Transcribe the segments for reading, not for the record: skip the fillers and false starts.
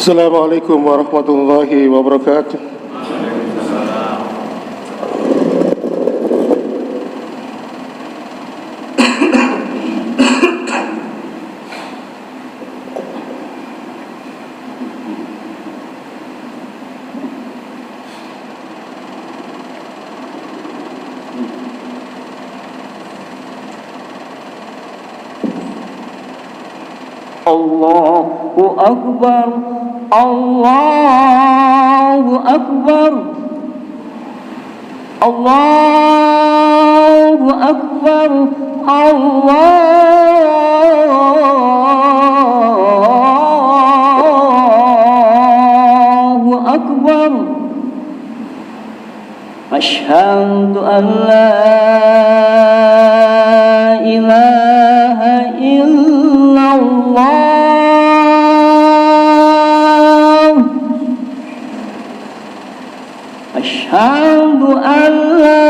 Assalamualaikum warahmatullahi wabarakatuh. Allahu Akbar, Allahu Akbar, Allahu Akbar, Allahu Akbar. Asyhadu an la ilaha illallah. Asyhadu an la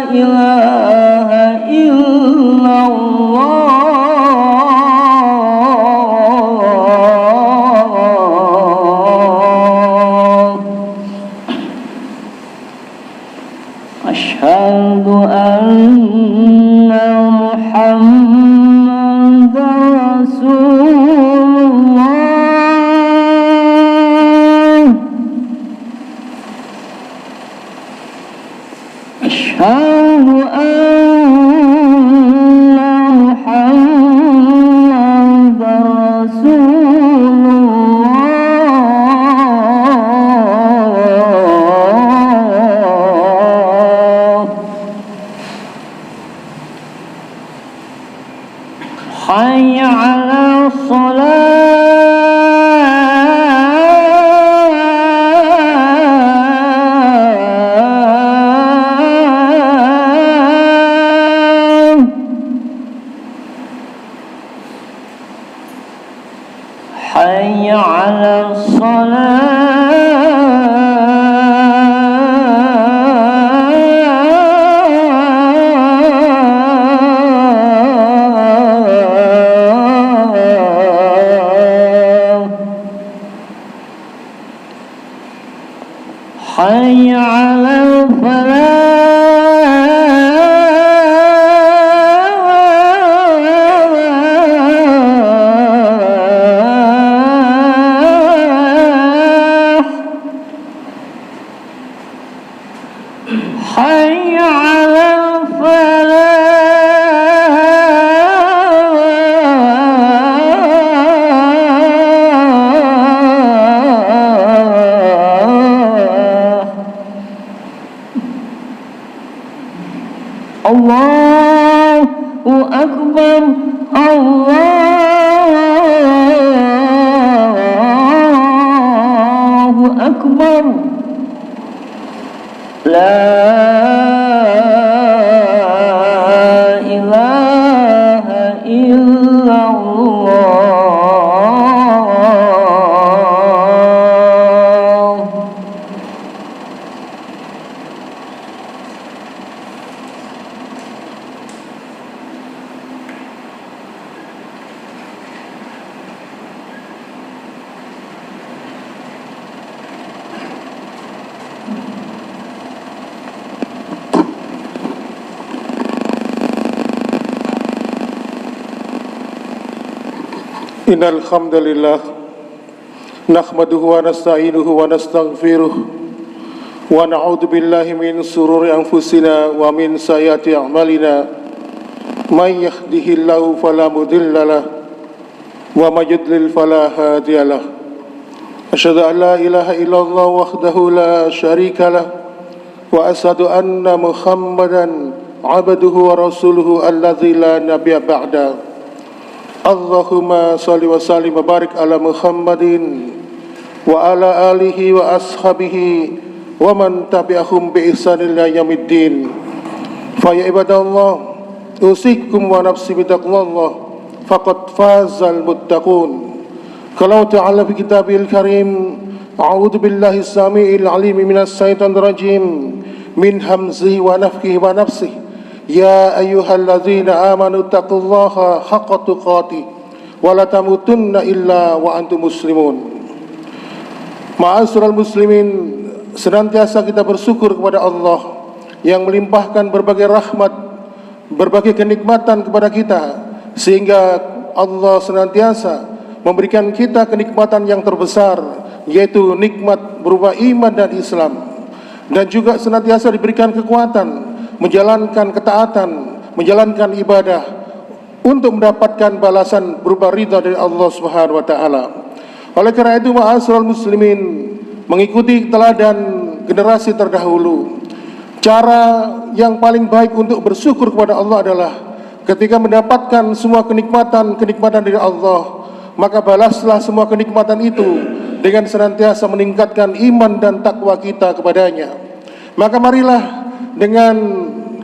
ilaha illallah. Asyhadu anna Muhammadar Rasulullah. Asyhadu anna Muhammadar Rasulullah. Hayya 'alas shalah. Hayya 'alas salah. Hayya 'alal falah. Hayya 'alal falah. Allahu Akbar, Allahu Akbar. La ilaha illallah. Innal hamdalillah nahmaduhu wa nasta'inuhu wa nastaghfiruh wa na'udzu billahi min shururi anfusina wa min sayyiati a'malina. May yahdihillahu fala mudilla lahu wa may yudlil fala hadiya lahu. Asyhadu an la ilaha illallah wahdahu la syarika lahu wa asyhadu anna Muhammadan 'abduhu wa rasuluhu alladzi la nabiyya ba'da. Allahumma salli wa sallim wa barik ala Muhammadin wa ala alihi wa ashabihi wa man tabi'ahum bi ihsanin ila yaumiddin. Fa ya ibadallah, usikum wa nafsi bi taqwallah faqad fazal muttaqun. Qala ta'ala fi kitabil karim, a'udzu billahi as-sami'il 'alim minas syaitonir rajim min hamzihi wa nafthihi wa nafsihi. يا أيها الذين آمنوا اتقوا الله حق تقاته ولا تموتن إلا وأنتم مسلمون. Ma'asyiral muslimin, senantiasa kita bersyukur kepada Allah yang melimpahkan berbagai rahmat, berbagai kenikmatan kepada kita, sehingga Allah senantiasa memberikan kita kenikmatan yang terbesar, yaitu nikmat berupa iman dan Islam, dan juga senantiasa diberikan kekuatan menjalankan ketaatan, menjalankan ibadah untuk mendapatkan balasan berupa ridha dari Allah Subhanahu wa taala. Oleh karena itu, ma'asyiral muslimin, mengikuti teladan generasi terdahulu, cara yang paling baik untuk bersyukur kepada Allah adalah ketika mendapatkan semua kenikmatan dari Allah, maka balaslah semua kenikmatan itu dengan senantiasa meningkatkan iman dan takwa kita kepadanya. Maka marilah dengan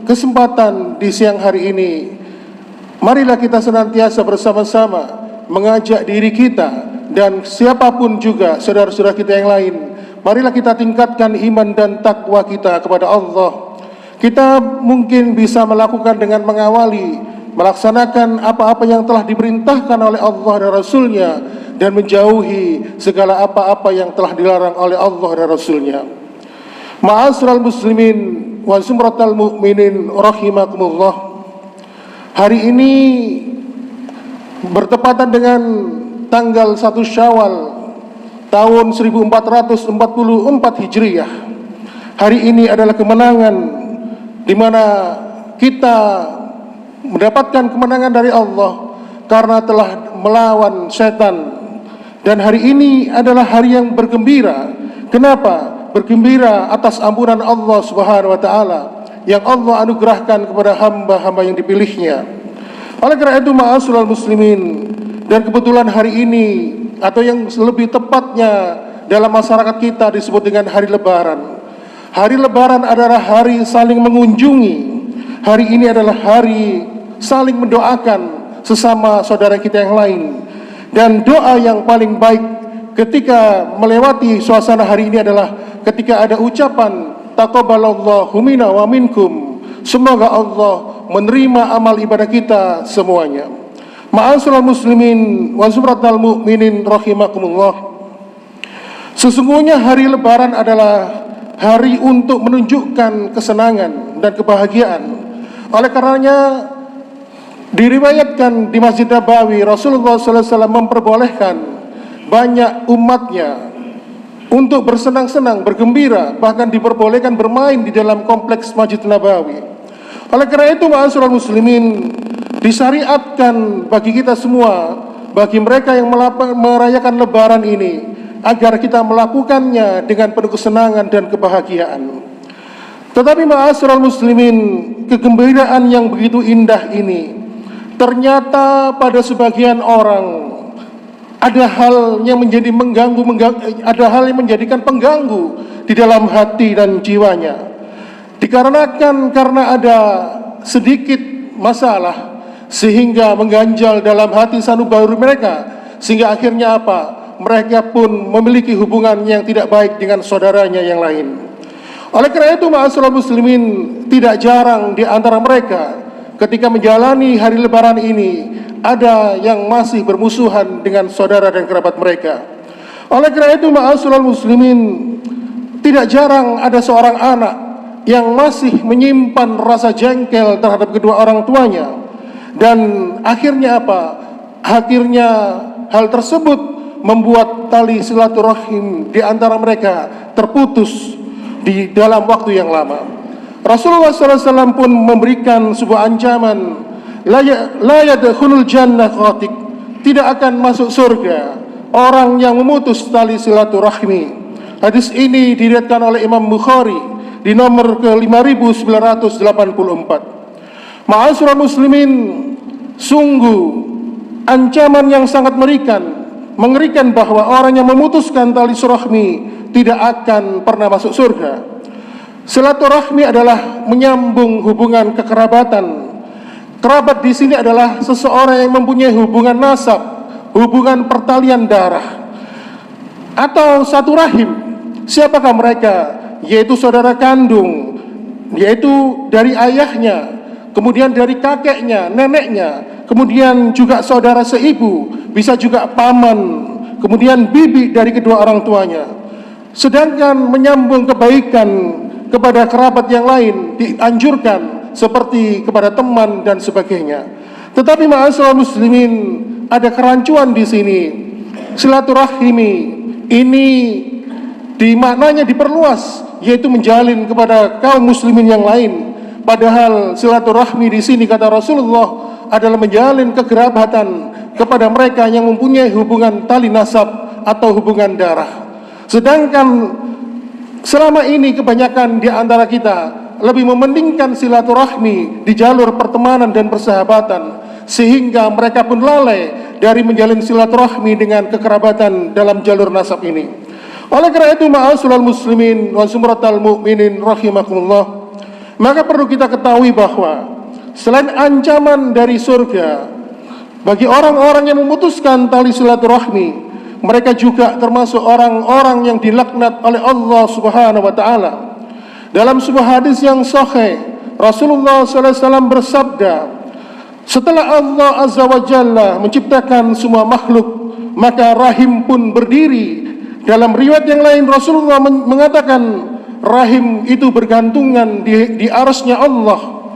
kesempatan di siang hari ini, marilah kita senantiasa bersama-sama mengajak diri kita dan siapapun juga saudara-saudara kita yang lain, marilah kita tingkatkan iman dan takwa kita kepada Allah. Kita mungkin bisa melakukan dengan mengawali, melaksanakan apa-apa yang telah diperintahkan oleh Allah dan Rasul-Nya, dan menjauhi segala apa-apa yang telah dilarang oleh Allah dan Rasul-Nya. Ma'asyiral muslimin wa zumratal mu'minin rahimakumullah. Hari ini bertepatan dengan tanggal 1 Syawal tahun 1444 Hijriah. Hari ini adalah kemenangan di mana kita mendapatkan kemenangan dari Allah karena telah melawan setan. Dan hari ini adalah hari yang bergembira. Kenapa? Bergembira atas ampunan Allah Subhanahu wa taala yang Allah anugerahkan kepada hamba-hamba yang dipilihnya. Oleh karena itu, ma'asyiral muslimin, dan kebetulan hari ini, atau yang lebih tepatnya dalam masyarakat kita disebut dengan hari Lebaran. Hari Lebaran adalah hari saling mengunjungi. Hari ini adalah hari saling mendoakan sesama saudara kita yang lain. Dan doa yang paling baik ketika melewati suasana hari ini adalah ketika ada ucapan taqabbalallahu minna wa minkum. Semoga Allah menerima amal ibadah kita semuanya. Ma'asyiral muslimin wa zumratal mu'minin rahimakumullah. Sesungguhnya hari Lebaran adalah hari untuk menunjukkan kesenangan dan kebahagiaan. Oleh karenanya diriwayatkan di Masjid Nabawi, Rasulullah SAW memperbolehkan banyak umatnya untuk bersenang-senang, bergembira, bahkan diperbolehkan bermain di dalam kompleks Masjid Nabawi. Oleh karena itu, ma'asyiral muslimin, disyariatkan bagi kita semua, bagi mereka yang merayakan Lebaran ini, agar kita melakukannya dengan penuh kesenangan dan kebahagiaan. Tetapi ma'asyiral muslimin, kegembiraan yang begitu indah ini ternyata pada sebagian orang ada hal yang menjadi ada hal yang menjadikan pengganggu di dalam hati dan jiwanya. Dikarenakan karena ada sedikit masalah sehingga mengganjal dalam hati sanubari mereka, sehingga akhirnya apa? Mereka pun memiliki hubungan yang tidak baik dengan saudaranya yang lain. Oleh karena itu, ma'asyiral muslimin, tidak jarang di antara mereka ketika menjalani hari Lebaran ini ada yang masih bermusuhan dengan saudara dan kerabat mereka. Oleh karena itu, ma'asyiral muslimin, tidak jarang ada seorang anak yang masih menyimpan rasa jengkel terhadap kedua orang tuanya. Dan akhirnya apa? Akhirnya hal tersebut membuat tali silaturahim di antara mereka terputus di dalam waktu yang lama. Rasulullah SAW pun memberikan sebuah ancaman, la yadkhulul jannah qatik, tidak akan masuk surga orang yang memutus tali silaturahmi. Hadis ini diriwayatkan oleh Imam Bukhari di nomor ke-5984. Ma'asyiral muslimin, sungguh ancaman yang sangat mengerikan bahwa orang yang memutuskan tali silaturahmi tidak akan pernah masuk surga. Silaturahmi adalah menyambung hubungan kekerabatan. Kerabat di sini adalah seseorang yang mempunyai hubungan nasab, hubungan pertalian darah, atau satu rahim. Siapakah mereka? Yaitu saudara kandung, yaitu dari ayahnya, kemudian dari kakeknya, neneknya, kemudian juga saudara seibu, bisa juga paman, kemudian bibi dari kedua orang tuanya. Sedangkan menyambung kebaikan kepada kerabat yang lain dianjurkan seperti kepada teman dan sebagainya. Tetapi ma'asyiral muslimin, ada kerancuan di sini. Silaturahmi ini maknanya diperluas, yaitu menjalin kepada kaum muslimin yang lain. Padahal silaturahmi di sini kata Rasulullah adalah menjalin kekerabatan kepada mereka yang mempunyai hubungan tali nasab atau hubungan darah. Sedangkan selama ini kebanyakan di antara kita lebih mementingkan silaturahmi di jalur pertemanan dan persahabatan, sehingga mereka pun lalai dari menjalin silaturahmi dengan kekerabatan dalam jalur nasab ini. Oleh karena itu ma'asyiral muslimin wa sumratal mu'minin rahimakumullah, maka perlu kita ketahui bahwa selain ancaman dari surga bagi orang-orang yang memutuskan tali silaturahmi, mereka juga termasuk orang-orang yang dilaknat oleh Allah Subhanahu wa taala. Dalam sebuah hadis yang sahih, Rasulullah sallallahu alaihi wasallam bersabda, setelah Allah Azza wa Jalla menciptakan semua makhluk, maka rahim pun berdiri. Dalam riwayat yang lain Rasulullah mengatakan rahim itu bergantungan di arsy-Nya Allah.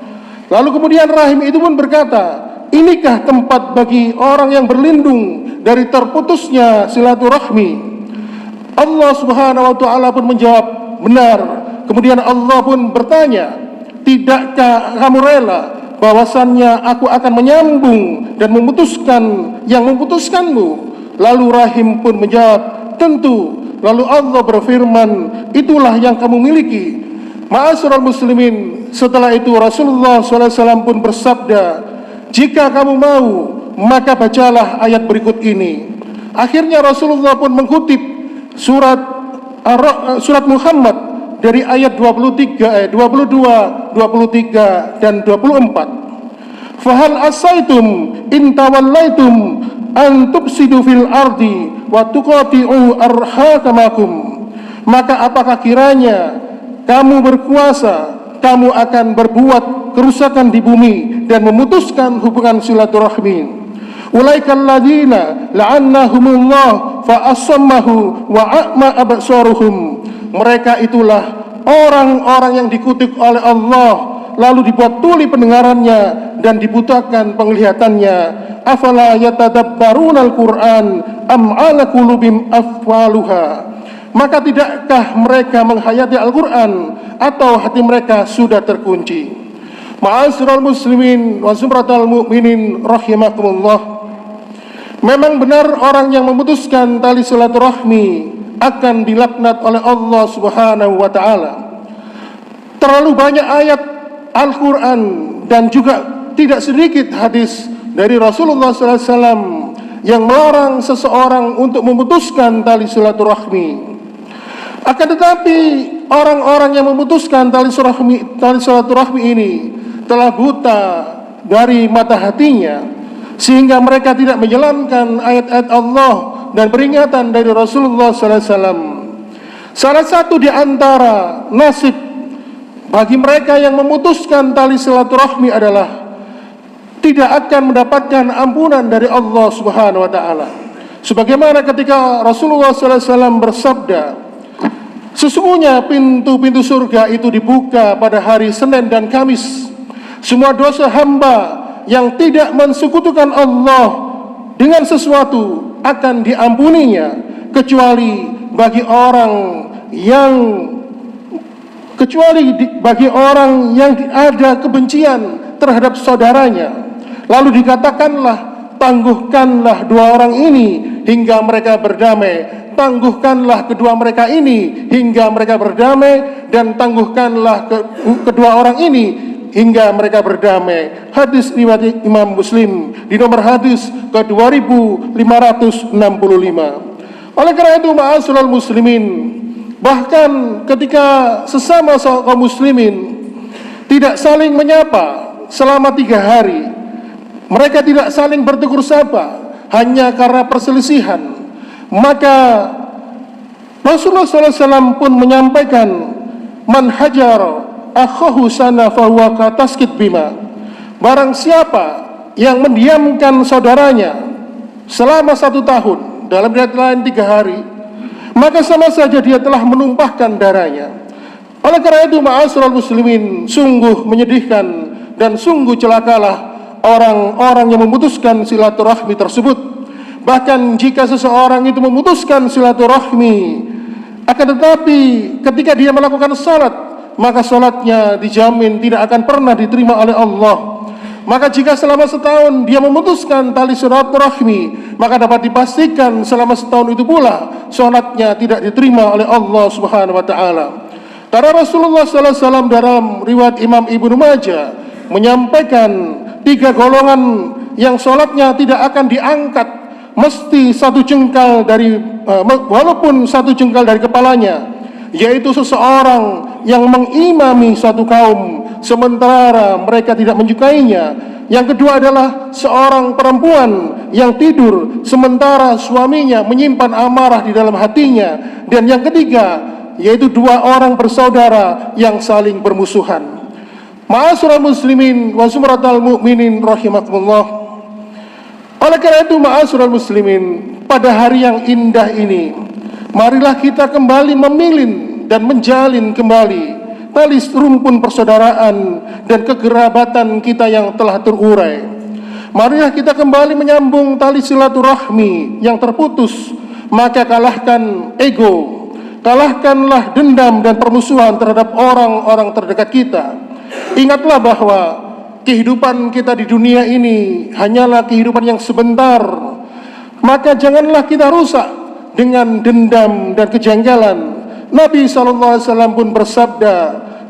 Lalu kemudian rahim itu pun berkata, inikah tempat bagi orang yang berlindung dari terputusnya silaturahmi? Allah Subhanahu wa taala pun menjawab, benar. Kemudian Allah pun bertanya, tidakkah kamu rela bahwasannya aku akan menyambung dan memutuskan yang memutuskanmu? Lalu rahim pun menjawab, tentu. Lalu Allah berfirman, itulah yang kamu miliki. Ma'asyiral muslimin, setelah itu Rasulullah SAW pun bersabda, jika kamu mau, maka bacalah ayat berikut ini. Akhirnya Rasulullah pun mengutip surat Muhammad dari ayat 22, 23 dan 24. Fahal asaitum in tawallaitum an tufsidu fil ardi wa tuqati'u arhamakum. Maka apakah kiranya kamu berkuasa, kamu akan berbuat kerusakan di bumi dan memutuskan hubungan silaturahmi. Ulaikal ladzina la'annahumullah fa asammahu wa a'ma absaruhum. Mereka itulah orang-orang yang dikutuk oleh Allah, lalu dibuat tuli pendengarannya dan dibutakan penglihatannya. Afala yatadabbarunal Qur'an am 'ala qulubim afwaluha. Maka tidakkah mereka menghayati Al-Quran atau hati mereka sudah terkunci? Ma'asyiral muslimin wa sumratal mu'minin rahimakumullah, memang benar orang yang memutuskan tali silaturahmi akan dilaknat oleh Allah Subhanahu wa taala. Terlalu banyak ayat Al-Quran dan juga tidak sedikit hadis dari Rasulullah SAW yang melarang seseorang untuk memutuskan tali silaturahmi. Akan tetapi orang-orang yang memutuskan tali silaturahmi ini telah buta dari mata hatinya, sehingga mereka tidak menjalankan ayat-ayat Allah dan peringatan dari Rasulullah SAW. Salah satu di antara nasib bagi mereka yang memutuskan tali silaturahmi adalah tidak akan mendapatkan ampunan dari Allah Subhanahu wa taala. Sebagaimana ketika Rasulullah SAW bersabda, sesungguhnya pintu-pintu surga itu dibuka pada hari Senin dan Kamis. Semua dosa hamba yang tidak mensekutukan Allah dengan sesuatu akan diampuninya, kecuali bagi orang yang ada kebencian terhadap saudaranya. Lalu dikatakanlah, tangguhkanlah dua orang ini hingga mereka berdamai. Tangguhkanlah kedua mereka ini hingga mereka berdamai, dan tangguhkanlah kedua orang ini hingga mereka berdamai. Hadis riwayat Imam Muslim di nomor hadis ke-2565. Oleh karena itu ma'asyiral muslimin, bahkan ketika sesama kaum muslimin tidak saling menyapa selama 3 hari, mereka tidak saling bertegur sapa hanya karena perselisihan, maka Rasulullah SAW pun menyampaikan, man hajar akhahu sana fahuwa kataskit bima. barang siapa yang mendiamkan saudaranya selama 1 tahun, dalam riwayat lain 3 hari, maka sama saja dia telah menumpahkan darahnya. Oleh karena itu, ma'asyiral muslimin, sungguh menyedihkan dan sungguh celakalah orang-orang yang memutuskan silaturahmi tersebut. Bahkan jika seseorang itu memutuskan silaturahmi, akan tetapi ketika dia melakukan salat, maka salatnya dijamin tidak akan pernah diterima oleh Allah. Maka jika selama setahun dia memutuskan tali silaturahmi, maka dapat dipastikan selama setahun itu pula salatnya tidak diterima oleh Allah Subhanahu wa taala. Karena Rasulullah sallallahu alaihi wasallam dalam riwayat Imam Ibnu Majah menyampaikan 3 golongan yang salatnya tidak akan diangkat mesti 1 jengkal dari walaupun 1 jengkal dari kepalanya, yaitu seseorang yang mengimami suatu kaum sementara mereka tidak menyukainya. Yang kedua adalah seorang perempuan yang tidur sementara suaminya menyimpan amarah di dalam hatinya. Dan yang ketiga yaitu 2 orang bersaudara yang saling bermusuhan. Ma'asyiral muslimin wa sumratal mu'minin rahimakumullah. Oleh karena itu, ma'asyiral muslimin, pada hari yang indah ini, marilah kita kembali memilin dan menjalin kembali tali rumpun persaudaraan dan kekerabatan kita yang telah terurai. Marilah kita kembali menyambung tali silaturahmi yang terputus. Maka kalahkan ego, kalahkanlah dendam dan permusuhan terhadap orang-orang terdekat kita. Ingatlah bahwa kehidupan kita di dunia ini hanyalah kehidupan yang sebentar. Maka janganlah kita rusak dengan dendam dan kejanggalan. Nabi SAW pun bersabda,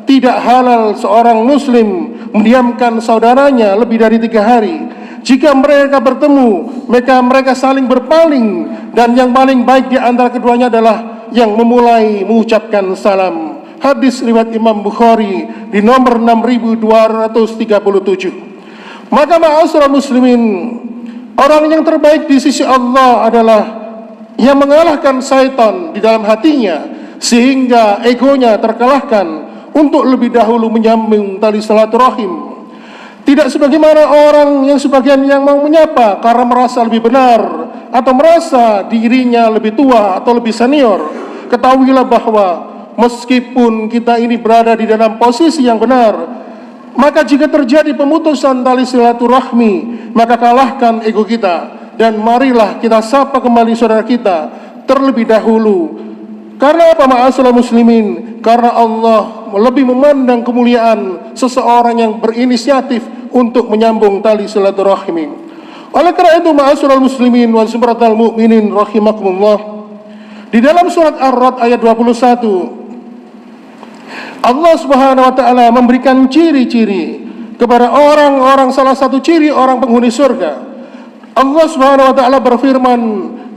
tidak halal seorang muslim mendiamkan saudaranya lebih dari 3 hari. Jika mereka bertemu, mereka saling berpaling, dan yang paling baik di antara keduanya adalah yang memulai mengucapkan salam. Hadis riwayat Imam Bukhari di nomor 6237. Maka ma'asyiral muslimin, orang yang terbaik di sisi Allah adalah yang mengalahkan syaitan di dalam hatinya sehingga egonya terkalahkan untuk lebih dahulu menyambung tali silaturahim. Tidak sebagaimana orang yang sebagian yang mau menyapa karena merasa lebih benar atau merasa dirinya lebih tua atau lebih senior. Ketahuilah bahwa meskipun kita ini berada di dalam posisi yang benar, maka jika terjadi pemutusan tali silaturahmi, maka kalahkan ego kita dan marilah kita sapa kembali saudara kita terlebih dahulu. Karena apa, ma'asyiral muslimin? Karena Allah lebih memandang kemuliaan seseorang yang berinisiatif untuk menyambung tali silaturahmi. Oleh karena itu, ma'asyiral muslimin wa sumratal mu'minin rahimakumullah, di dalam surat Ar-Ra'd ayat 21, Allah Subhanahu wa taala memberikan ciri-ciri kepada orang-orang, salah satu ciri orang penghuni surga. Allah Subhanahu wa taala berfirman,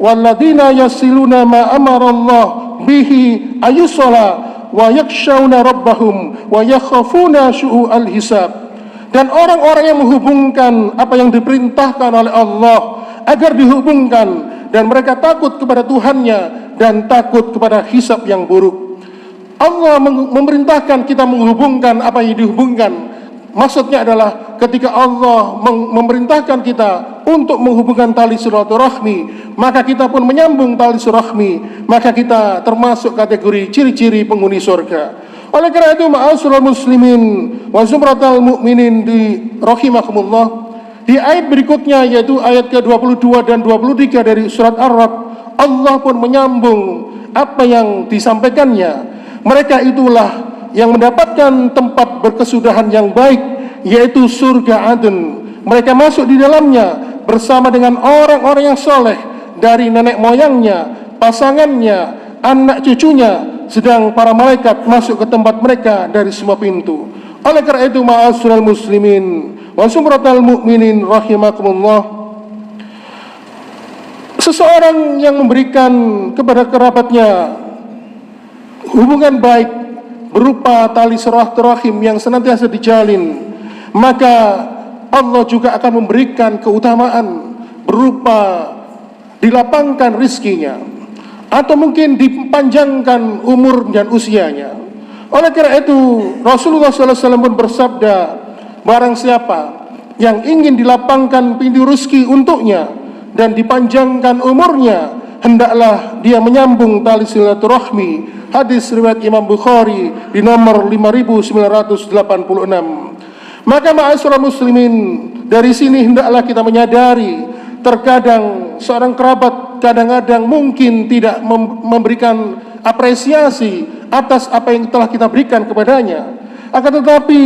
walladzina yasiluna ma amara Allah bihi ayusala wa yakshawna rabbahum wa yakhafuna syu'al hisab. Dan orang-orang yang menghubungkan apa yang diperintahkan oleh Allah agar dihubungkan, dan mereka takut kepada Tuhannya dan takut kepada hisab yang buruk. Allah memerintahkan kita menghubungkan apa yang dihubungkan. Maksudnya adalah ketika Allah memerintahkan kita untuk menghubungkan tali silaturahmi, maka kita pun menyambung tali silaturahmi, maka kita termasuk kategori ciri-ciri penghuni surga. Oleh karena itu, ma'asyiral muslimin wa zumratal mu'minin di rahimakumullah, di ayat berikutnya yaitu ayat ke-22 dan 23 dari surat Ar-Ra'd, Allah pun menyambung apa yang disampaikannya. Mereka itulah yang mendapatkan tempat berkesudahan yang baik, yaitu surga Aden. Mereka masuk di dalamnya bersama dengan orang-orang yang soleh dari nenek moyangnya, pasangannya, anak cucunya, sedang para malaikat masuk ke tempat mereka dari semua pintu. Oleh karena itu, ma'asyiral muslimin wa sumratal mu'minin rahimakumullah, seseorang yang memberikan kepada kerabatnya hubungan baik berupa tali silaturahim yang senantiasa dijalin, maka Allah juga akan memberikan keutamaan berupa dilapangkan rizkinya, atau mungkin dipanjangkan umur dan usianya. Oleh karena itu, Rasulullah SAW pun bersabda, barang siapa yang ingin dilapangkan pintu rezeki untuknya dan dipanjangkan umurnya, hendaklah dia menyambung tali silaturahmi. Hadis riwayat Imam Bukhari di nomor 5986. Maka ma'asyiral muslimin, dari sini hendaklah kita menyadari, terkadang seorang kerabat kadang-kadang mungkin tidak memberikan apresiasi atas apa yang telah kita berikan kepadanya. Akan tetapi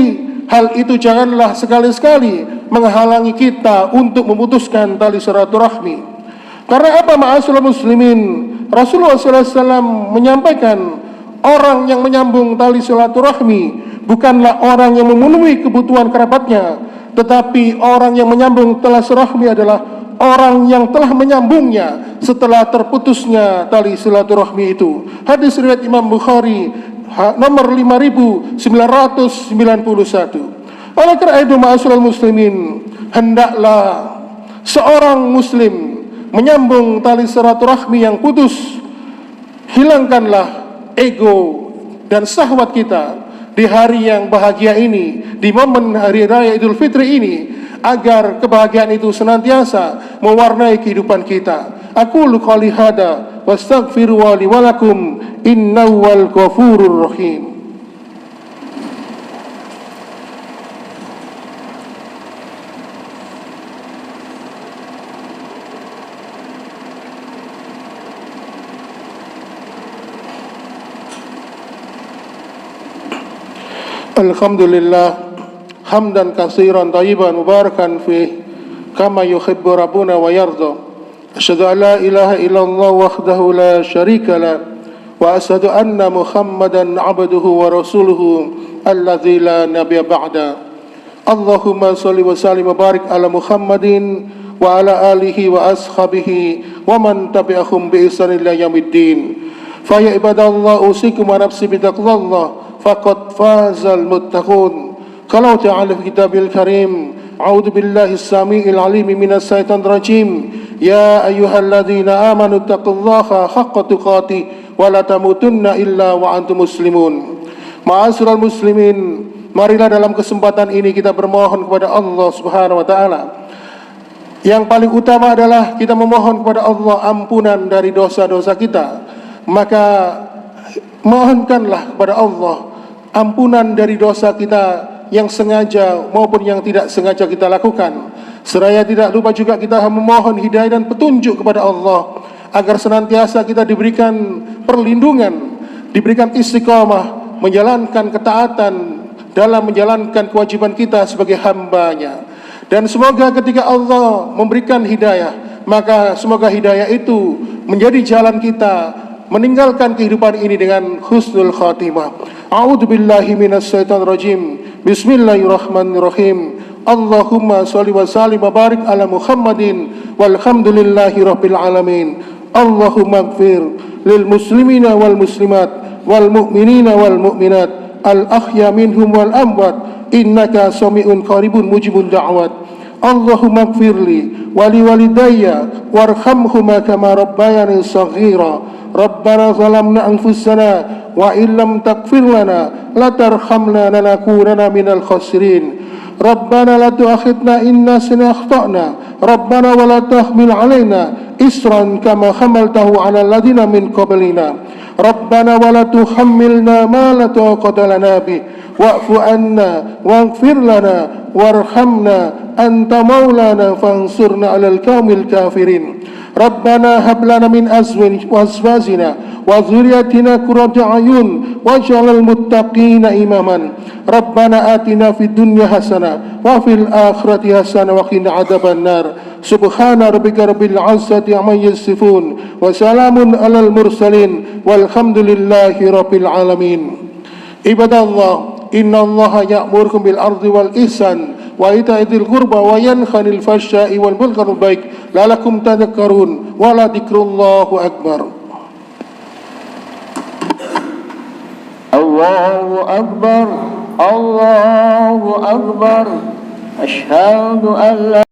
hal itu janganlah sekali-sekali menghalangi kita untuk memutuskan tali silaturahmi. Karena apa ma'asyiral muslimin? Rasulullah SAW menyampaikan, orang yang menyambung tali silaturahmi bukanlah orang yang memenuhi kebutuhan kerabatnya, tetapi orang yang menyambung tali silaturahmi adalah orang yang telah menyambungnya setelah terputusnya tali silaturahmi itu. Hadis riwayat Imam Bukhari nomor 5991. Oleh karena itu ma'asyiral muslimin, hendaklah seorang muslim menyambung tali silaturahmi yang putus. Hilangkanlah ego dan syahwat kita di hari yang bahagia ini, di momen hari raya Idul Fitri ini, agar kebahagiaan itu senantiasa mewarnai kehidupan kita. Aqulu qouli hada wastaghfiru li wa lakum innahu wal ghafurur rahim. Alhamdulillah hamdan katsiran thayyiban mubarakan fih kama yuhibbu rabbuna wa yarda. Asyhadu an la ilaha illallah wahdahu la syarika la wa asyhadu anna Muhammadan abduhu wa rasuluhu alladzi la nabiyya ba'da. Allahumma shalli wa sallim wa barik ala Muhammadin wa ala alihi wa ashabihi wa man tabi'ahum bi ihsan ila yaumiddin. Fa ya ibadallah usikum wa nafsi bi taqwallah faqad fazal muttaqun. Qala ta'ala fi kitabil karim, a'udzu billahi as-sami'il 'alim minas syaitonir rajim. Ya ayyuhalladzina amanu taqullaha haqqa tuqatih wa la tamutunna illa wa antum muslimun. Ma'asyiral muslimin, marilah dalam kesempatan ini kita bermohon kepada Allah Subhanahu wa taala. Yang paling utama adalah kita memohon kepada Allah ampunan dari dosa-dosa kita. Maka mohonkanlah kepada Allah ampunan dari dosa kita yang sengaja maupun yang tidak sengaja kita lakukan. Seraya tidak lupa juga kita memohon hidayah dan petunjuk kepada Allah agar senantiasa kita diberikan perlindungan, diberikan istiqamah menjalankan ketaatan dalam menjalankan kewajiban kita sebagai hamba-Nya. Dan semoga ketika Allah memberikan hidayah, maka semoga hidayah itu menjadi jalan kita meninggalkan kehidupan ini dengan husnul khatimah. A'udzu billahi minasy syaithanir rajim. Bismillahirrahmanirrahim. Allahumma shalli wa sallim wa barik ala Muhammadin walhamdulillahi rabbil alamin. Allahumma ighfir lil muslimina wal muslimat wal mu'minina wal mu'minat al ahya minhum wal amwat innaka sami'un qaribun mujibud da'wat. Allahumma ighfirli wa li walidayya warhamhuma kama rabbayani shaghira. Rabbana zalamna anfusana wa illam taghfir lana la tarhamna lanakunanna minal khasirin. Rabbana la tu'akhidna in nasina akhtana. Rabbana wa la tahmil alaina isran kama hamaltahu 'ala alladziina min qablina. Rabbana wa la tuhammilna ma la taqata lana bih wa'fu 'anna waghfir lana warhamna anta maulana fansurna 'alal qaumil kafirin. Rabbana hab lana min azwajina wa dhurriyyatina qurrata a'yun waj'alna muttaqina imaman. Rabbana atina fid dunya hasanah wa fil akhirati hasanah wa qina adzabannar. Subhana rabbika rabbil 'izzati 'amma yasifun wa salamun 'alal mursalin walhamdulillahi rabbil alamin. Ibadallah, innallaha ya'murukum bil ardi wal ihsan wa itaa'il qurba wa yanha 'anil fahsya'i wal munkari wal baghi la'allakum tadhakkarun wa la dzikrullahu akbar. Allahu akbar, Allahu akbar. Asyhadu an la